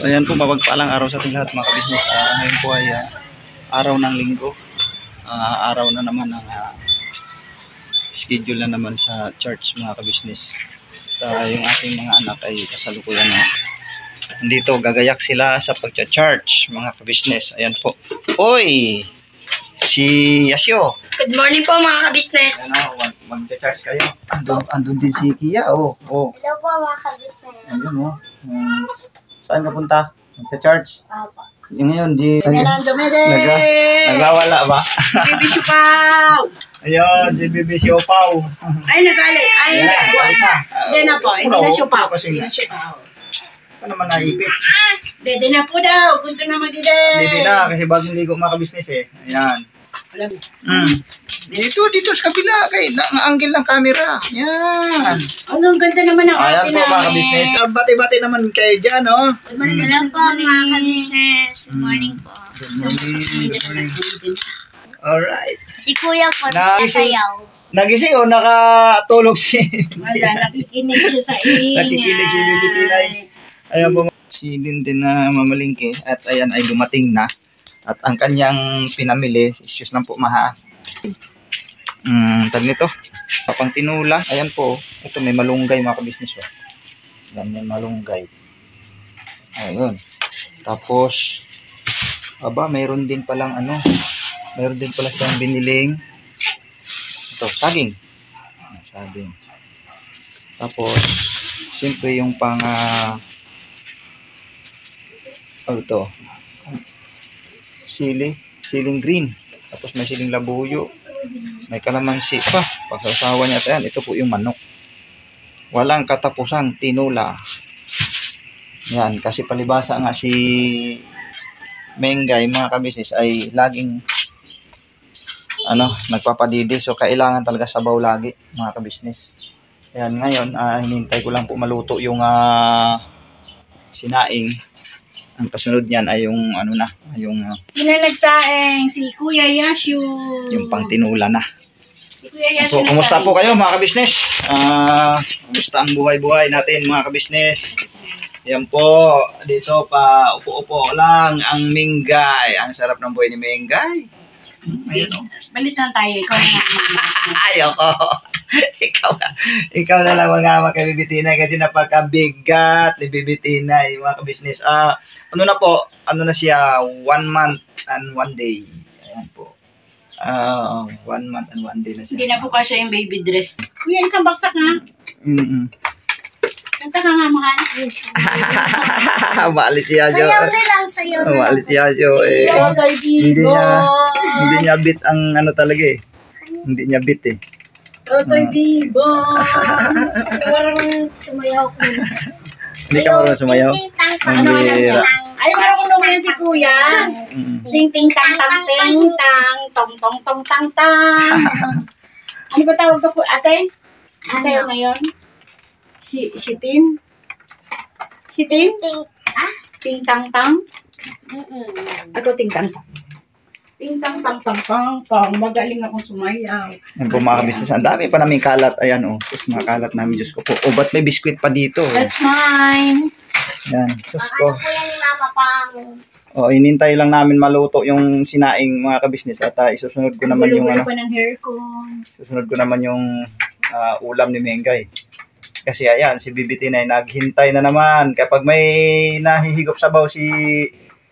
So ayan po, mapagpalang araw sa ating lahat mga kabisnes. Ngayon po ay araw ng linggo. Araw na naman ng schedule na naman sa church mga kabisnes. At yung ating mga anak ay kasalukuyan na nandito, gagayak sila sa pagcha-church mga kabisnes. Ayan po. Oy! Si Yasio. Good morning po mga kabisnes. Ayan o, mag-church kayo. Andun din si Kia. Oh. Hello po mga kabisnes. Ayun o. Saan ka punta? Magcha-church? Opo. Yung ngayon, nagwawala ba? Bibi Siupaw! Ayun, si Bibi Siupaw. Ay, nagalit. Ay, hindi na po. Hindi na Siupaw. Hindi na Siupaw. Ano naman naipit? Dede na po daw. Gusto na magdide. Hindi na, kasi bagong ligo mga kabisnes eh. Ayan. Dito sa kabila, kay ang-angle ng camera. Yan. Ang ganda naman ang Ayan ate po mga kabisnes. Bati-bati naman kayo dyan, oh. Hello po mga kabisnes. Good morning po. Alright. Si Kuya po, Nagising. nagsasayaw. Nagising o nakatulog si... Wala, nakikinig siya sa ingay. Nakikinig si Bibi Tinay. Ayan po, si Dintin na mamalingke at ayan ay dumating na. At ang kanyang pinamili, excuse lang po maha. Tag nito, pang tinula. Ayan po, ito may malunggay mga kabisnes. Oh. Yan, may malunggay. Ayun. Tapos, mayroon din palang mayroon din pala siyang biniling. Ito, saging. Saging. Tapos, siyempre yung pang ito, siling green, tapos may siling labuyo, may kalamansi pa, pagsasawa niya. Ayan, ito po yung manok, walang katapusang tinula. Yan, kasi palibasa nga si Mengay mga kabisnes ay laging nagpapadidi, so kailangan talaga sabaw lagi mga kabisnes. Ayan, ngayon hinintay ko lang po maluto yung sinaing. Ang kasunod niyan ay yung Sino nagsaing? Si Kuya Yasio. yung pangtinula na. Si Kuya Yasio So, kumusta po kayo mga kabisnes? Kumusta ang buhay-buhay natin mga kabisnes? Yan po, dito pa upo-upo lang ang Mengay. Ang sarap ng buhay ni Mengay. Ayun o. Balit na tayo. Ikaw na. Ayoko. ikaw na lang mga kay Bibi Tinay kasi napakabigat ni Bibi Tinay mga kabisnes. Ano na siya, 1 month and 1 day. Ayan po. 1 month and 1 day na siya. Hindi na po kasi yung baby dress. Kuya, isang baksak nga. Kanta ka nga, mahal. Maalit siya, Jo. Sayaw na lang, sayaw na lang. Maalit siya, Jo. Sayaw kay Bibo. Hindi niya bit ang talaga eh. Hindi niya bit eh. Totoy Bibo. Marunong sumayaw ko. Hindi ka marunong sumayaw? Ang bira. Ay, marunong naman si Kuya. Ting ting tang tang ting tang tong tong tong tang tang. Ano ba tawag ko, ate? Sayaw na yun? Si Tim? Si Tim? Ting tang tang? Ako ting tang tang. Ting tang tang tang tang tang. Magaling akong sumayaw. Yan po mga kabisnes. Ang dami pa namin kalat. Ayan o. Sus, mga kalat namin. Diyos ko po. Ba't may biskwit pa dito? That's mine. Yan. Diyos ko. Ano po yan ni Mama Pang? Inintay lang namin maluto yung sinaing mga kabisnes. At isusunod ko naman yung pa ng hair ko. Susunod ko naman yung ulam ni Mengay. Kasi ayan, si Bibi Tinay naghintay na naman. Kapag may nahihigop sabaw si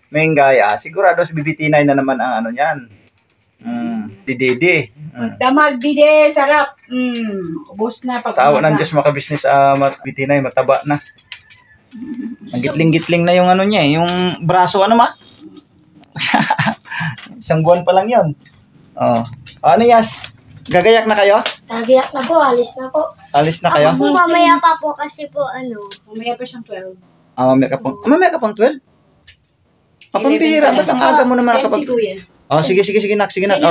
Mengay, sigurado si Bibi Tinay na naman ang niyan. Dididi. Damag dide, sarap. Ubos na. Sawa ng Diyos mga kabisnes, Bibi Tinay, mataba na. Ang gitling-gitling na yung niya eh. Yung braso, Isang buwan pa lang yun. Yas? Gagayak na kayo? Gagayak na po, alis na po. Alis na kayo? Ako po mamaya pa po kasi po Mamaya pa siyang 12. Mamaya ka pang 12? Pambihira, ba't ang aga mo naman nakapag... Sige nak. Sige, Yas.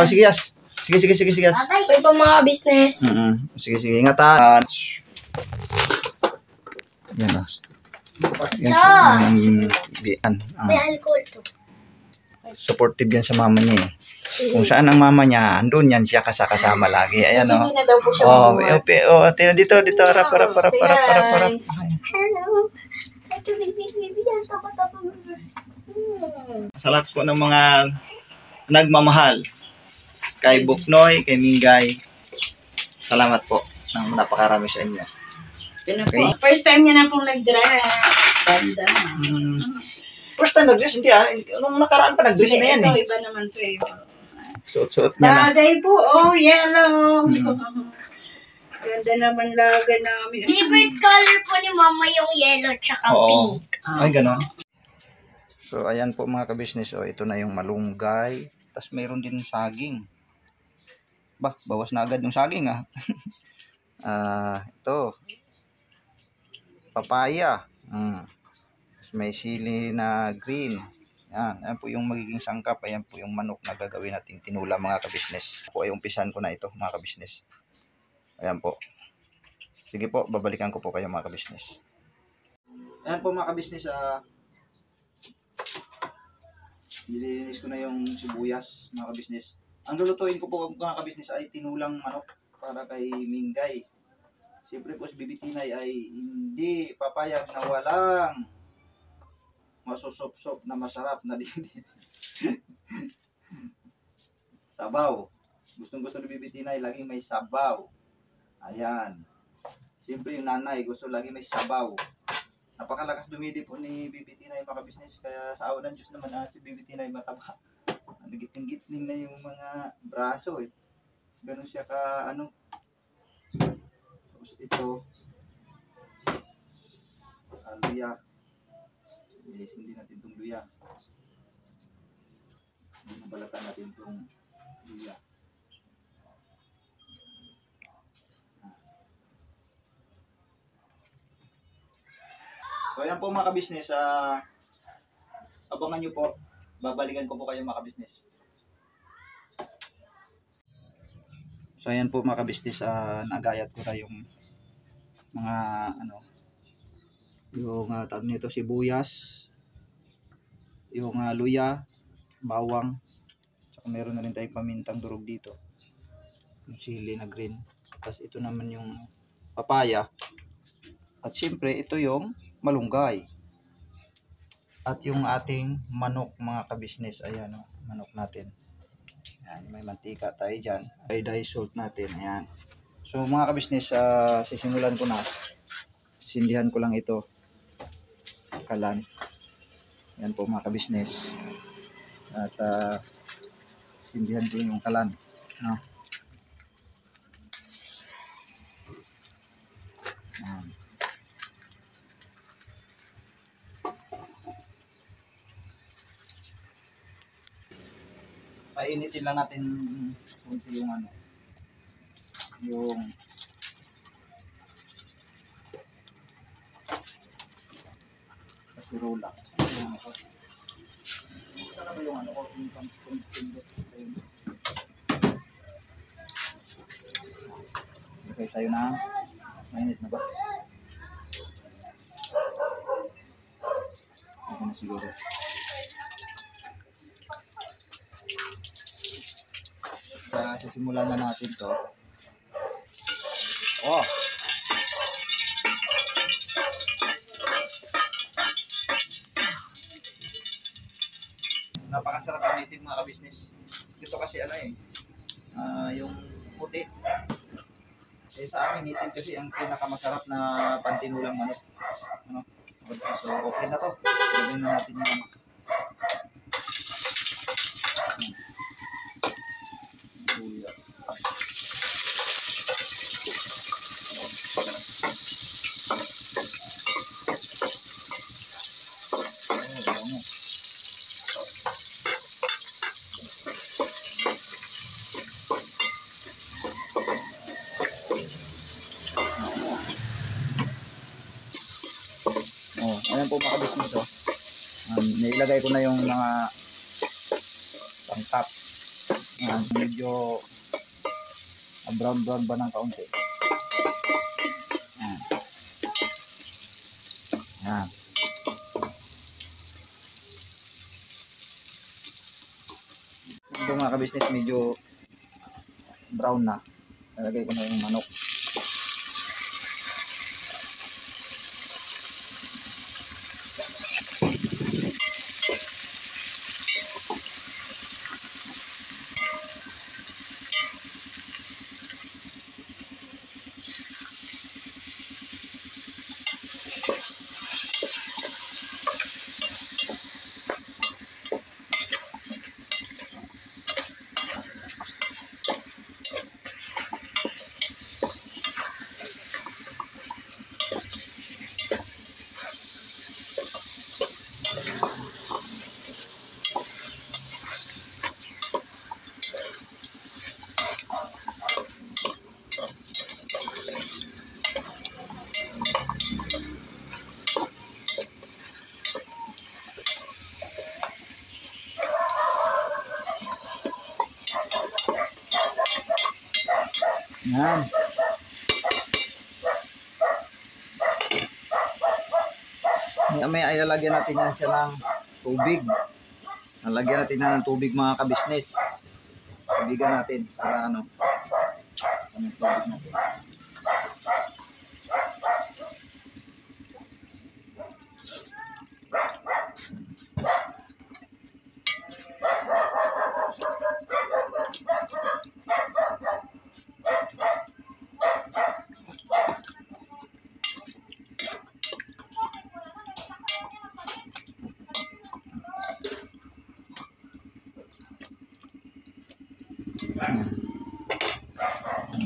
Sige, Yas. Bye po mga business. Sige, ingatan. Yan o. May alcohol to. Supportive yan sa mama niya eh. Kung saan ang mama niya, andun yan siya kasama lagi. Ayan o. Hindi na daw po siya dito, harap. Hello. Sa lahat po ng mga nagmamahal kay Buknoy, kay Mingay, salamat po ng napakarami sa inyo. Yun na po. Okay. First time niya na pong nag-dress. Ganda. First time nag-dress, hindi nung nakaraan pa nag-dress na yan Ito, eh. iba naman to eh. Suot-suot niya na. Lagay po, yellow. Ganda naman lagay namin. Favorite color po ni Mama yung yellow tsaka Oo. pink. Ay, ganon. So, ayan po mga kabisnes. O, ito na yung malunggay. Tapos mayroon din saging. Bawas na agad yung saging ah. Ito. Papaya. Tapos may sili na green. Ayan po yung magiging sangkap. Ayan po yung manok na gagawin nating tinula mga kabisnes. Po ay umpisan ko na ito mga kabisnes. Ayan po. Sige po, babalikan ko po kayo mga kabisnes. Ayan po mga kabisnes. Nililinis ko na yung sibuyas mga kabisnes. Ang lulutuin ko po mga kabisnes ay tinulang manok para kay Mingay. Siyempre po si Bibi Tinay ay hindi papayag na walang masusop-sop na masarap na sabaw. Gustong-gusto ni Bibi Tinay laging may sabaw. Ayan. Siyempre yung nanay gusto lagi may sabaw. Napakalakas dumidi po ni Bibi Tinay mga kabisnes. Kaya sa awa ng Diyos naman si Bibi Tinay mataba. Nagiting-gitling na yung mga braso eh. Ganun siya ka Tapos ito luya. Hindi natin itong luya. Balatan natin itong luya. So ayan po mga kabisnes, abangan nyo po, babalikan ko po kayo mga kabisnes. So ayan po mga kabisnes, nagayat ko na yung mga yung tawag nito sibuyas, yung luya, bawang, saka meron na rin tayong pamintang durog dito, yung sili na green, tapos ito naman yung papaya, at syempre ito yung malunggay, at yung ating manok mga kabisnes. Ayan manok natin. Ayan, may mantika tayo dyan, iodized salt natin. Ayan. So mga kabisnes, sisimulan ko na, sisindihan ko lang ito kalan. Ayan po mga kabisnes, at sindihan ko yung kalan, no? Ayan. Painitin lang natin kunti yung yung kasirola. Sana ba yung ko yung pang-pindot. Okay tayo na. Mainit na ba? Okay na siguro. Sisimulan na natin to. Oh. Napakasarap gamitin mga kabisnes. Dito kasi yung puti. Sa amin native kasi ang pinakamasarap na pantinulang manok. So okay na to. Gawin na natin yung ayan po mga kabisnes ito. Nailagay ko na yung mga pang-top. Medyo brown ba ng kaunti. Ayan. Ito mga kabisnes, medyo brown na. Nalagay ko na yung manok. Yan. May ay lalagyan natin yan siya ng tubig. Lalagyan natin na ng tubig mga kabisnes. Tubigan natin para ano. Anong tubig natin.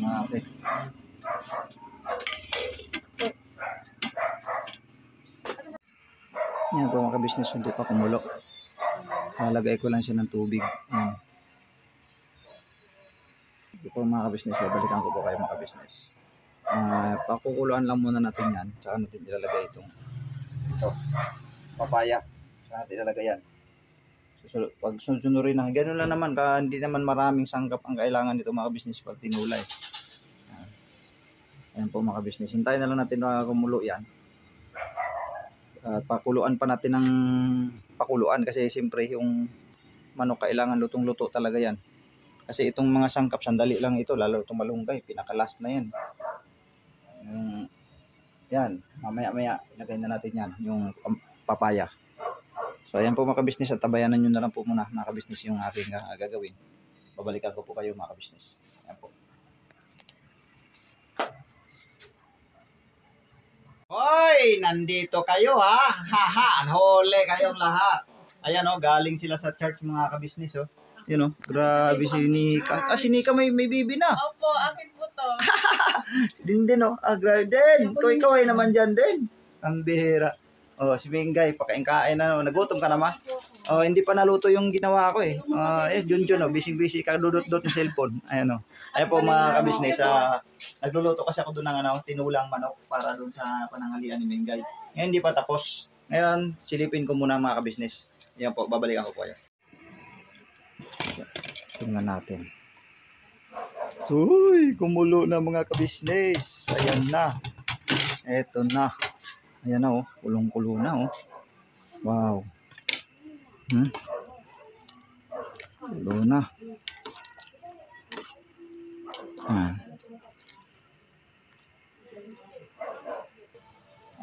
Okay. Yan po mga kabisnes, hindi pa kumulo. Lalagay ko lang siya ng tubig. Yan. Ito po mga kabisnes, babalikan ko po kayo mga kabisnes. Pakukuluan lang muna natin yan. Tsaka natin ilalagay ito. Papaya. Tsaka natin ilalagay yan. Pag sunurin na, gano'n lang naman. Hindi naman maraming sangkap ang kailangan dito mga kabisnes pag tinulay. Ayan po mga kabisnes. Hintayin na lang natin na kumulo yan. Pakuluan pa natin ng pakuluan kasi siyempre yung manok kailangan lutong-luto talaga yan. Kasi itong mga sangkap sandali lang ito, lalo itong malunggay, pinakalas na yan. Yan, mamaya-maya ilagay na natin yan, yung papaya. So ayan po mga kabisnes, at tabayanan nyo na lang po muna mga kabisnes yung aking gagawin. Babalikan ko po kayo mga kabisnes. Ayan po. Hoy, nandito kayo ha. Haha, hole kayong lahat. Ayan oh, galing sila sa church mga kabisnes oh. Yun oh, grabe si Nika. Si Nika may bibi na. Opo, akin po to. Si Din oh. Grabe din. Ikaw ay naman dyan din. Ang bihira. Oh, si Bengay, pakain-kain na. Nagutom ka na ma? Oh, hindi pa naluto yung ginawa ko eh. Junjun oh, busy-busy ka dudot-dot ng cellphone. Ayan oh. Ayan po mga kabisnes, nagluluto kasi ako doon ng tinulang manok para doon sa panangalian ni Bengay. Ngayon hindi pa tapos. Ngayon, silipin ko muna mga kabisnes. Ayan po, babalikan ko po yan. Tingnan natin. Uy, kumulo na mga kabisnes. Ayan na. Eto na. Ayan na oh, kulong-kulo na oh. Wow. Kulo na.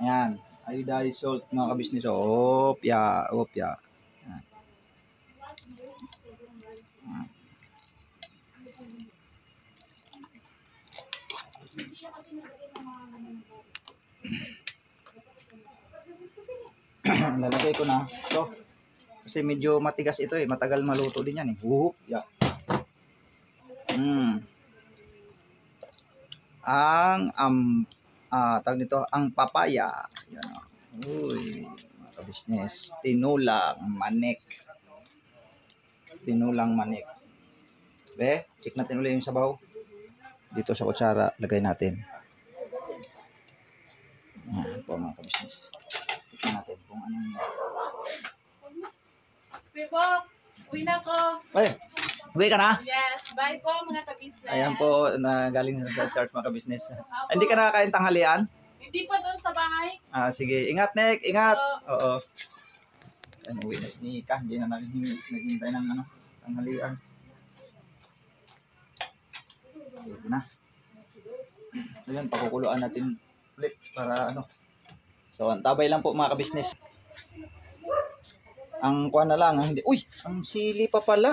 Ayan. Iodized salt mga kabisnes. Opya. Opya. Lalagay ko na ito kasi medyo matigas ito eh, matagal maluto din yan eh. Yeah. Tawag nito ang papaya. Yan oh. Uy, mga kabisnes, tinulang manik. Tinulang manik. Check natin ulit yung sabaw. Dito sa kutsara, lagay natin. Yan po mga kabisnes. Tignan natin kung anong... Pipo, uwi na ko. Ay, uwi ka na? Yes, bye po mga kabisnes. Ayan po, galing sa church mga kabisnes. Hindi ka nakakain tanghalian? Hindi pa doon sa bahay. Sige. Ingat, Nek. Ingat. Oo. Ayan, uwi na si Nika. Hindi na naghintay ng tanghalian. Ito na. So yan, pakukuluan natin ulit para So, tabay lang po mga kabisnes. Ang kuha na lang, hindi. Uy, ang sili pa pala.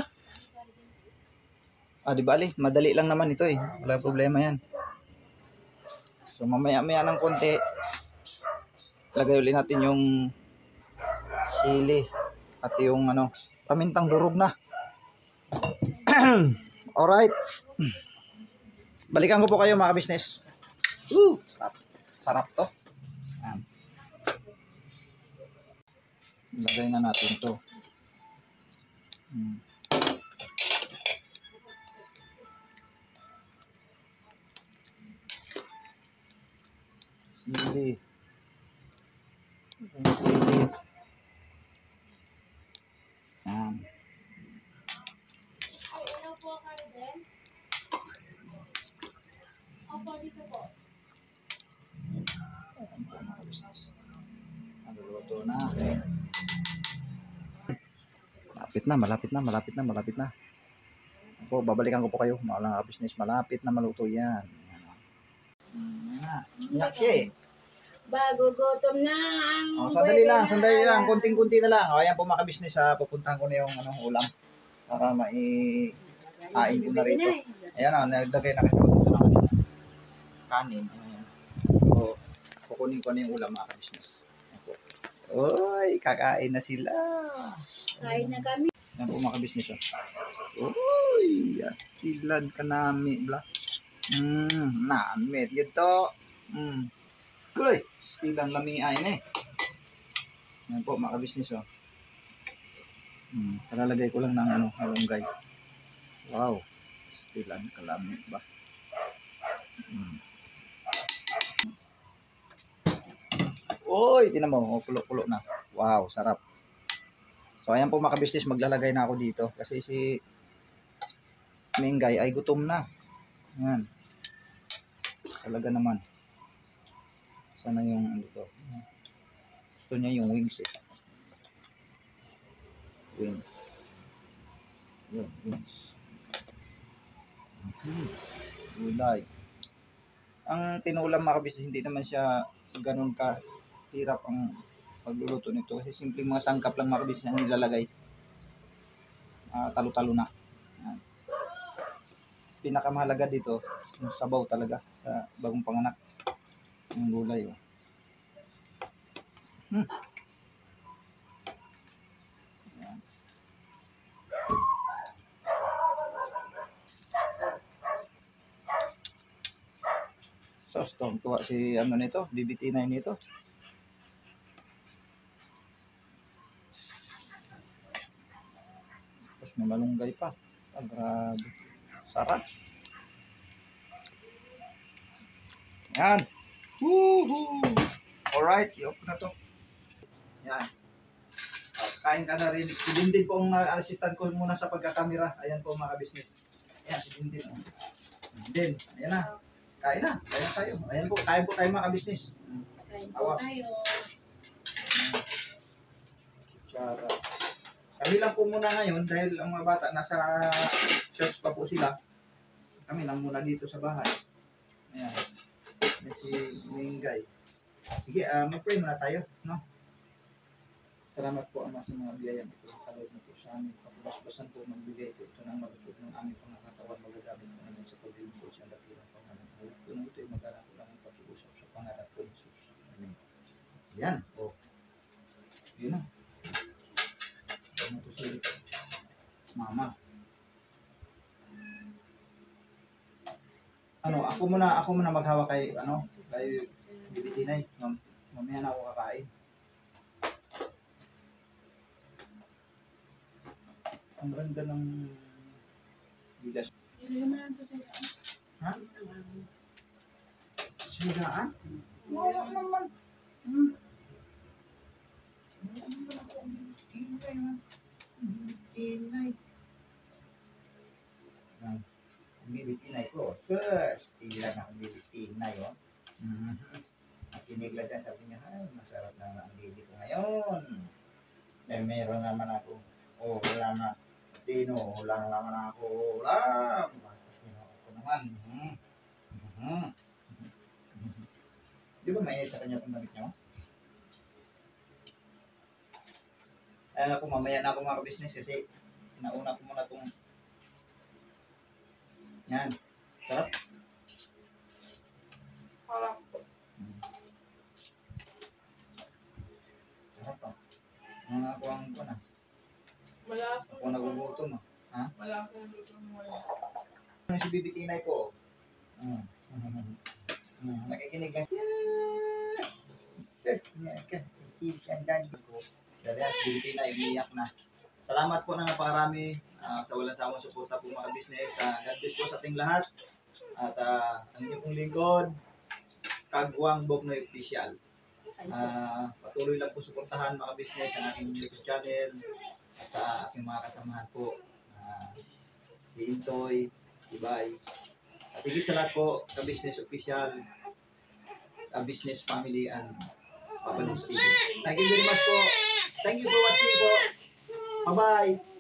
Di bali, madali lang naman ito eh. Wala problema yan. So, mamaya-maya ng konti, lagay ulit natin yung sili at yung pamintang durog na. Alright. Balikan ko po kayo mga kabisnes. Sarap to. Ayan. Lagay na natin to. Sili. Sili. Ayan. Opo, dito po. Ayan po mga kabisnes. Nagluluto na. Malapit na. Po, babalikan ko po kayo, mga business, malapit na maluto yan. Yan siya eh. Bago gutom na ang Sandali lang, ala. konting-kunti na lang. Ayan po mga business, pupuntahan ko na yung ulam para mai-ain ko na rito. Ayan nagdagay na kasi ko na kanina. Kanin. Ayan. So, kukunin ko na yung ulam mga business. Uy, kakain na sila. Kain na kami. Yan po mga business. Uy, astilan ka nami. Bla. Namit gitu. Kuy, stilan lami ay na eh. Yan po mga business. Kalalagay ko lang ng halonggay. Wow, stilan kalami ba. Uy, tinan mo, pulo-pulo na. Wow, sarap. So ayan po mga business, maglalagay na ako dito kasi si Mingay ay gutom na. Ayan. Talaga naman. Sana yung ito. Gusto niya yung wings eh. Wings. Yun, wings. Gulay. Ang tinulam mga business, hindi naman siya ganun ka hirap ang pagluluto nito kasi simpleng mga sangkap lang mga business ang nilalagay. Talo-talo na. Ayan. Pinakamahalaga dito yung sabaw talaga sa bagong panganak ng gulay. Ayan. So, tuwa si nito, BBT9 nito. Tapos may malunggay pa. Grabe. Sarap. Yan. Woohoo! Alright, i-open na to. Yan. Kain ka na rin. Si Dindin po ang assistant ko muna sa pagkakamera. Ayan po mga business. Ayan, si Dindin. Dindin, ayan na. Kain na. Ayan tayo. Ayan po, kain po tayo mga business. Kain po tayo. Kutsara. Kami lang po muna ngayon dahil ang mga bata nasa church pa po sila. Kami lang muna dito sa bahay. Ayan. Yan si Mingay. Sige, mag-pray muna tayo. No? Salamat po Ama sa mga biyayang ito. Kalod na po sa amin. Kapabasbasan po magbigay po ito ng malusog ng aming pangakatawan. Magagamit po namin sa paglilin po sa dakilang pangalan. Alam po na ito ay mag-anak ko lang ang pag-iusap sa pangarap po Jesus. Amen. Yan. O. Yun na. Ano to si Mama? Ako muna maghawak kay kay BBT9. Mamaya na ako kakain. Ang ganda ng bigas. Hindi naman ito sa Ha? Siraan? Wala naman. Wala naman ako. Inay. BBT9 ko. Sus! Tigilan ako BBT9 oh. At tinigla siya, sabi niya, ay, masarap na ang didi ko ngayon. Meron naman ako. Wala na. Tino, wala naman ako. Ulam. Ako naman. Di ba mainit sa kanya itong damit niya? Ayan ako, mamaya na ako mga business kasi nauna ko muna itong yan. Sarap. Sarap. Sarap pa. Mga ako ang na. Malasa. Ako nagugutom ah. Ha? Malasa yung luto mo. Si BBT9 po. Nakikinig lang. Sus, si Shandan ko. Dahil si BBT9 umiyak na. Salamat po na napakarami sa walang sawang suporta po mga business. God bless po sa ating lahat. At ang inyong pong lingkod, Kagwang Bognoy Official. Patuloy lang po suportahan mga business ang aking YouTube channel at aking mga kasamahan po. Si Intoy, si Bay, At higit sa lahat po, ka-business official, ka-business family, and Papa Liz TV. Thank you very much po. Thank you for watching po. Bye-bye.